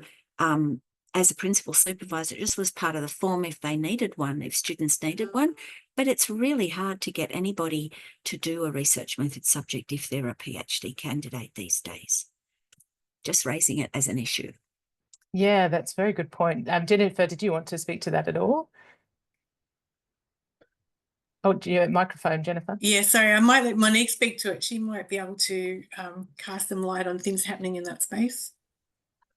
as a principal supervisor, it just was part of the form if they needed one, if students needed one. But it's really hard to get anybody to do a research method subject if they're a PhD candidate these days. Just raising it as an issue. Yeah, that's a very good point. Jennifer, did you want to speak to that at all? Oh, do you have a microphone, Jennifer? Yeah, sorry, I might let Monique speak to it. She might be able to cast some light on things happening in that space.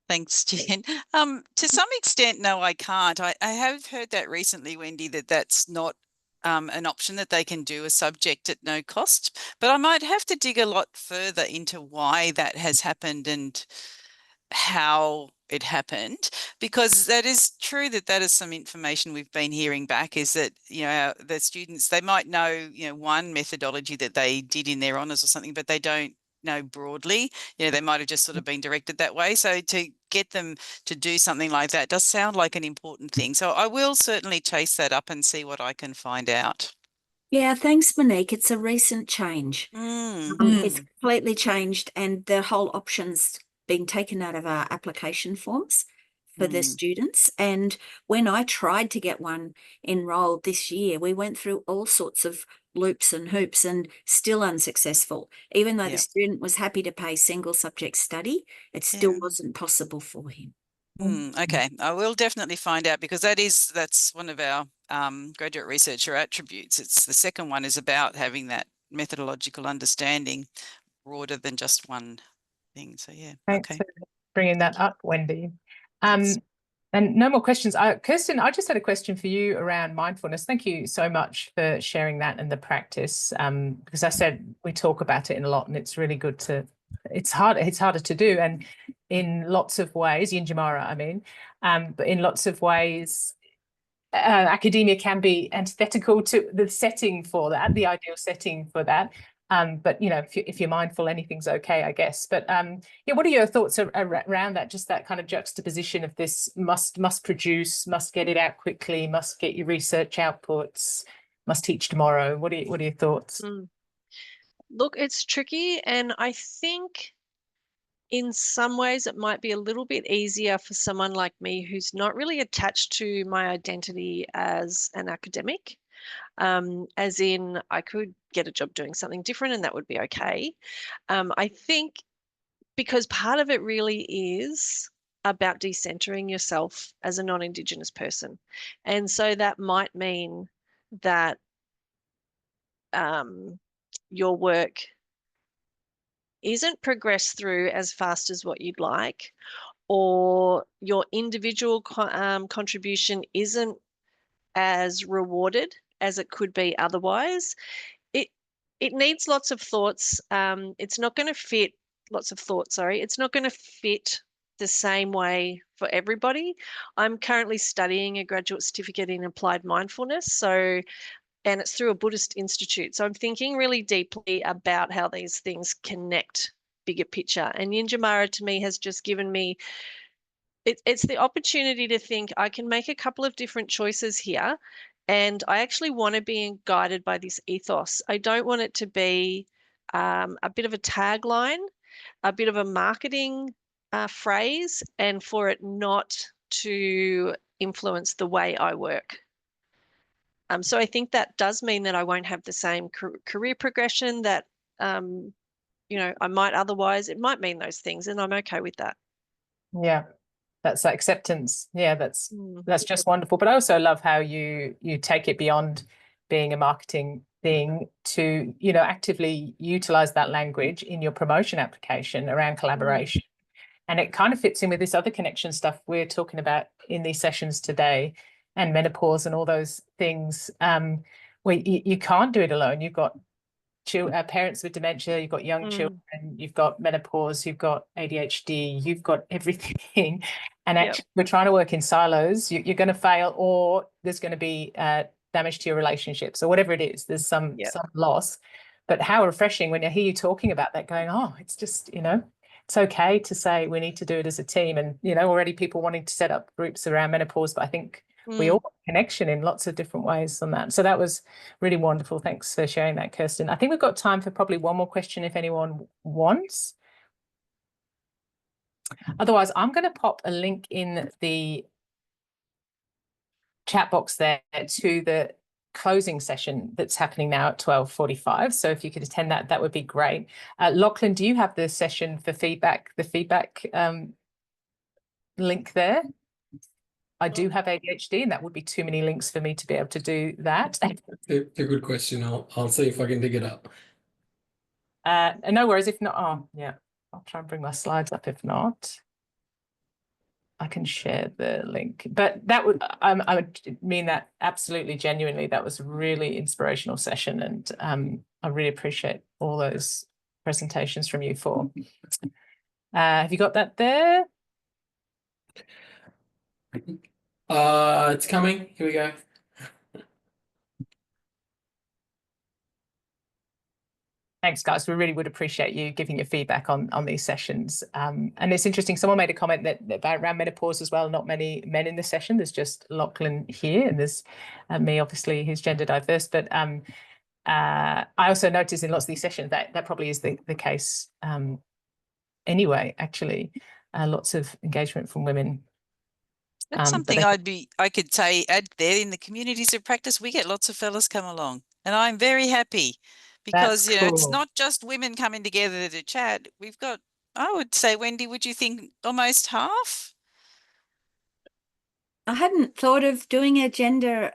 Thanks, Jen. To some extent, no, I can't. I have heard that recently, Wendy, that's not an option, that they can do a subject at no cost. But I might have to dig a lot further into why that has happened and how it happened, because that is true, that is some information we've been hearing back, is that the students, they might know one methodology that they did in their honours or something, but they don't know broadly. They might have just sort of been directed that way. So to get them to do something like that does sound like an important thing. So I will certainly chase that up and see what I can find out. Yeah, thanks, Monique. It's a recent change. It's completely changed, and the whole options being taken out of our application forms for the students. And when I tried to get one enrolled this year, we went through all sorts of loops and hoops and still unsuccessful. Even though the Yep. student was happy to pay single subject study, it still Yeah. wasn't possible for him. Okay, I will definitely find out, because that's one of our graduate researcher attributes. It's the second one is about having that methodological understanding broader than just one thing. So yeah, Thanks okay. for bringing that up, Wendy. Thanks. And no more questions. Kirsten, I just had a question for you around mindfulness. Thank you so much for sharing that and the practice. Because I said we talk about it a lot, and it's really good to. It's harder to do, and in lots of ways, Yinjamara, I mean, but in lots of ways, academia can be antithetical to the setting for that, the ideal setting for that. But you know, if you're mindful, anything's okay, I guess. But yeah, what are your thoughts around that? Just that kind of juxtaposition of this must produce, must get it out quickly, must get your research outputs, must teach tomorrow. What are your thoughts? Look, it's tricky, and I think in some ways it might be a little bit easier for someone like me who's not really attached to my identity as an academic. As in, I could get a job doing something different and that would be okay. I think because part of it really is about decentering yourself as a non-Indigenous person. And so that might mean that your work isn't progressed through as fast as what you'd like, or your individual contribution isn't as rewarded as it could be otherwise. It needs lots of thoughts. It's not going to fit lots of thoughts. Sorry, it's not going to fit the same way for everybody. I'm currently studying a graduate certificate in applied mindfulness, and it's through a Buddhist institute. So I'm thinking really deeply about how these things connect bigger picture. And Yinjamara to me has just given me it's the opportunity to think I can make a couple of different choices here. And I actually want to be guided by this ethos. I don't want it to be a bit of a tagline, a bit of a marketing phrase, and for it not to influence the way I work. So I think that does mean that I won't have the same career progression that I might otherwise. It might mean those things, and I'm okay with that. Yeah, that's acceptance. Yeah, that's just wonderful. But I also love how you take it beyond being a marketing thing to, actively utilize that language in your promotion application around collaboration. And it kind of fits in with this other connection stuff we're talking about in these sessions today, and menopause and all those things, where you can't do it alone. You've got parents with dementia, you've got young children, you've got menopause, you've got ADHD, you've got everything. And actually, we're trying to work in silos. You're going to fail, or there's going to be damage to your relationships, or whatever it is. There's some loss. But how refreshing when I hear you talking about that, going, oh, it's just, it's okay to say we need to do it as a team. And, already people wanting to set up groups around menopause, but I think we all have connection in lots of different ways on that. So that was really wonderful. Thanks for sharing that, Kirsten. I think we've got time for probably one more question if anyone wants. Otherwise, I'm going to pop a link in the chat box there to the closing session that's happening now at 12:45. So if you could attend that, that would be great. Lachlan, do you have the session for feedback, the feedback link there? I do have ADHD, and that would be too many links for me to be able to do that. It's a good question. I'll see if I can dig it up. No worries. If not, I'll try and bring my slides up. If not, I can share the link. But that would, I would mean that absolutely genuinely. That was a really inspirational session, and I really appreciate all those presentations from you four. Have you got that there? It's coming. Here we go. Thanks, guys. We really would appreciate you giving your feedback on these sessions. And it's interesting, someone made a comment that about around menopause as well, not many men in the session. There's just Lachlan here, and there's me, obviously, who's gender diverse. But I also noticed in lots of these sessions that probably is the case anyway, actually. Lots of engagement from women. That's something I could say add there in the communities of practice. We get lots of fellas come along. And I'm very happy because, That's it's cool. not just women coming together to chat. We've got, I would say, Wendy, would you think almost half? I hadn't thought of doing a gender